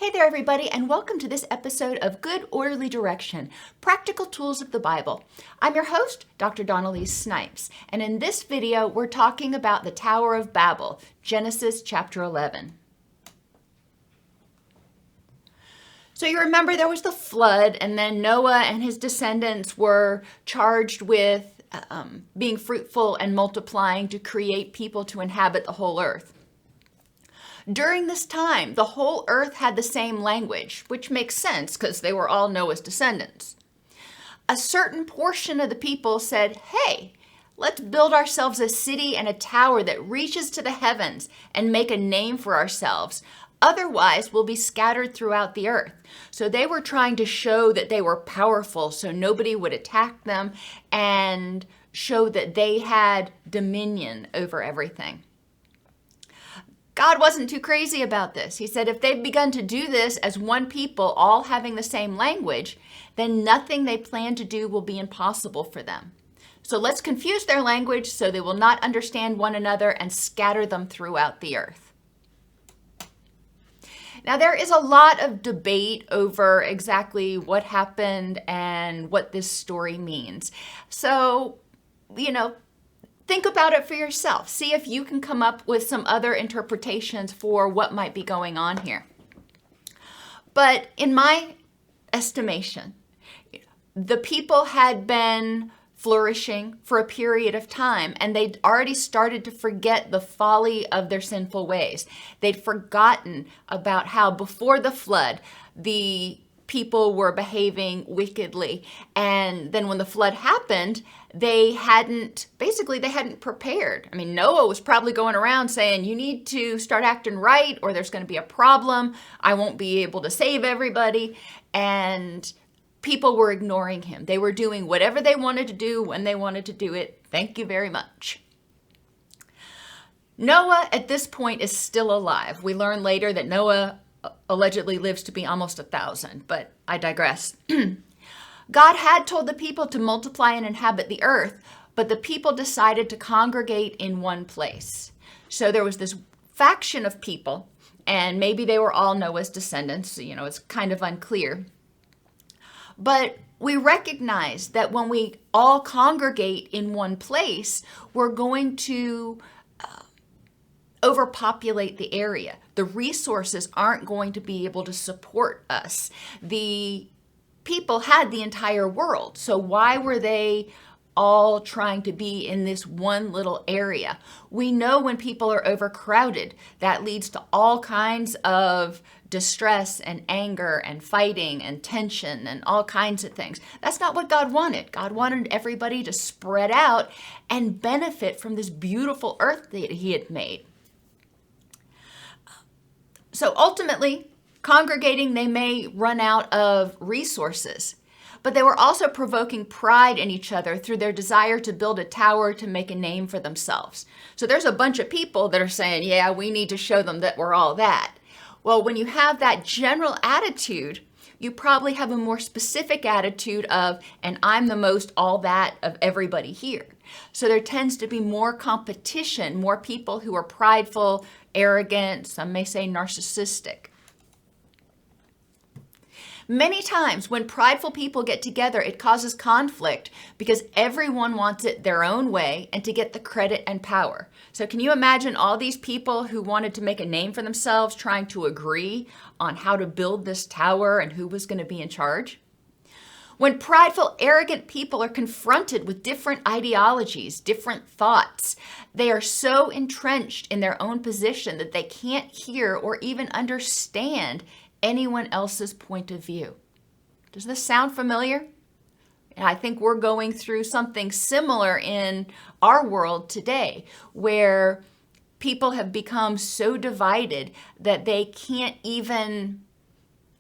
Hey there, everybody, and welcome to this episode of Good Orderly Direction, Practical Tools of the Bible. I'm your host, Dr. Donnelly Snipes, and in this video, we're talking about the Tower of Babel, Genesis chapter 11. So you remember there was the flood, and then Noah and his descendants were charged with being fruitful and multiplying to create people to inhabit the whole earth. During this time, the whole earth had the same language, which makes sense because they were all Noah's descendants. A certain portion of the people said, hey, let's build ourselves a city and a tower that reaches to the heavens and make a name for ourselves. Otherwise, we'll be scattered throughout the earth. So they were trying to show that they were powerful so nobody would attack them and show that they had dominion over everything. God wasn't too crazy about this. He said if they've begun to do this as one people, all having the same language, then nothing they plan to do will be impossible for them. So let's confuse their language so they will not understand one another and scatter them throughout the earth. Now, there is a lot of debate over exactly what happened and what this story means. So, think about it for yourself. See if you can come up with some other interpretations for what might be going on here. But in my estimation, the people had been flourishing for a period of time, and they'd already started to forget the folly of their sinful ways. They'd forgotten about how before the flood, the people were behaving wickedly. And then when the flood happened, they hadn't prepared. I mean, Noah was probably going around saying, you need to start acting right or there's going to be a problem. I won't be able to save everybody. And people were ignoring him. They were doing whatever they wanted to do when they wanted to do it. Thank you very much. Noah at this point is still alive. We learn later that Noah allegedly lives to be almost 1,000, but I digress. God had told the people to multiply and inhabit the earth, but the people decided to congregate in one place. So there was this faction of people, and maybe they were all Noah's descendants. It's kind of unclear. But we recognize that when we all congregate in one place, we're going to overpopulate the area. The resources aren't going to be able to support us. The people had the entire world. So why were they all trying to be in this one little area? We know when people are overcrowded, that leads to all kinds of distress and anger and fighting and tension and all kinds of things. That's not what God wanted. God wanted everybody to spread out and benefit from this beautiful earth that He had made. So ultimately, congregating, they may run out of resources, but they were also provoking pride in each other through their desire to build a tower to make a name for themselves. So there's a bunch of people that are saying, yeah, we need to show them that we're all that. Well, when you have that general attitude, you probably have a more specific attitude of, and I'm the most all that of everybody here. So there tends to be more competition, more people who are prideful, arrogant, some may say narcissistic. Many times when prideful people get together, it causes conflict because everyone wants it their own way and to get the credit and power. So can you imagine all these people who wanted to make a name for themselves trying to agree on how to build this tower and who was going to be in charge? When prideful, arrogant people are confronted with different ideologies, different thoughts, they are so entrenched in their own position that they can't hear or even understand anyone else's point of view. Does this sound familiar? I think we're going through something similar in our world today, where people have become so divided that they can't even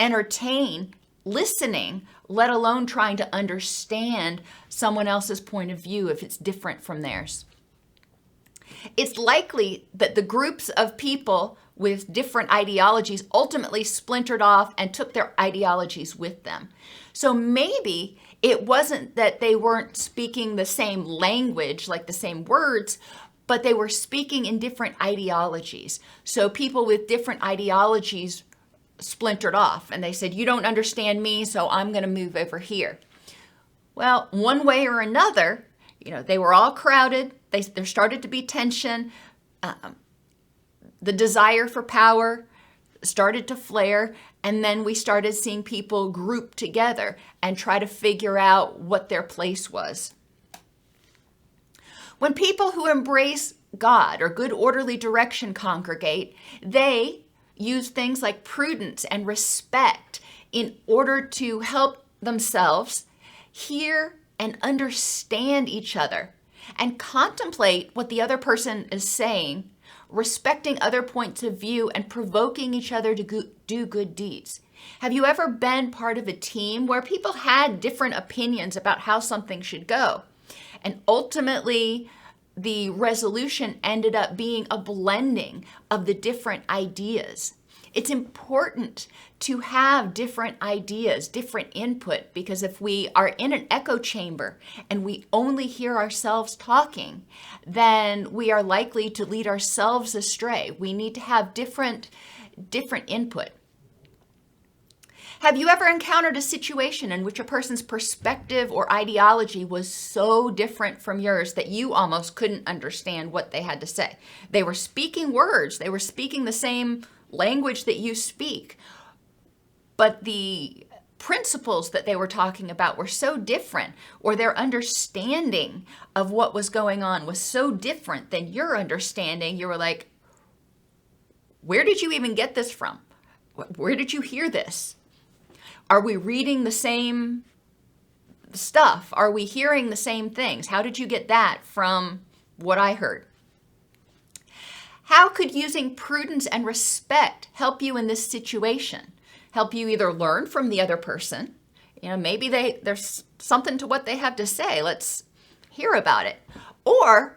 entertain listening, let alone trying to understand someone else's point of view if it's different from theirs. It's likely that the groups of people with different ideologies ultimately splintered off and took their ideologies with them. So maybe it wasn't that they weren't speaking the same language, like the same words, but they were speaking in different ideologies. So people with different ideologies splintered off and they said, you don't understand me, so I'm going to move over here. Well, one way or another, they were all crowded. There started to be tension. The desire for power started to flare. And then we started seeing people group together and try to figure out what their place was. When people who embrace God or good orderly direction congregate, they use things like prudence and respect in order to help themselves hear and understand each other and contemplate what the other person is saying, respecting other points of view and provoking each other to do good deeds. Have you ever been part of a team where people had different opinions about how something should go? And ultimately, the resolution ended up being a blending of the different ideas. It's important to have different ideas, different input, because if we are in an echo chamber and we only hear ourselves talking, then we are likely to lead ourselves astray. We need to have different input. Have you ever encountered a situation in which a person's perspective or ideology was so different from yours that you almost couldn't understand what they had to say? They were speaking words, they were speaking the same language that you speak, but the principles that they were talking about were so different, or their understanding of what was going on was so different than your understanding. You were like, where did you even get this from? Where did you hear this? Are we reading the same stuff? Are we hearing the same things? How did you get that from what I heard? How could using prudence and respect help you in this situation? Help you either learn from the other person, maybe there's something to what they have to say. Let's hear about it. Or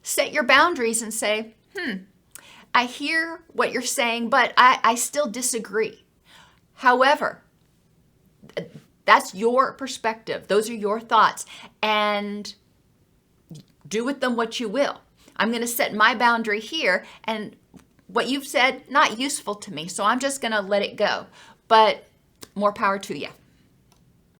set your boundaries and say, I hear what you're saying, but I still disagree. However, that's your perspective. Those are your thoughts, and do with them what you will. I'm going to set my boundary here, and what you've said, not useful to me, so I'm just going to let it go. But more power to you.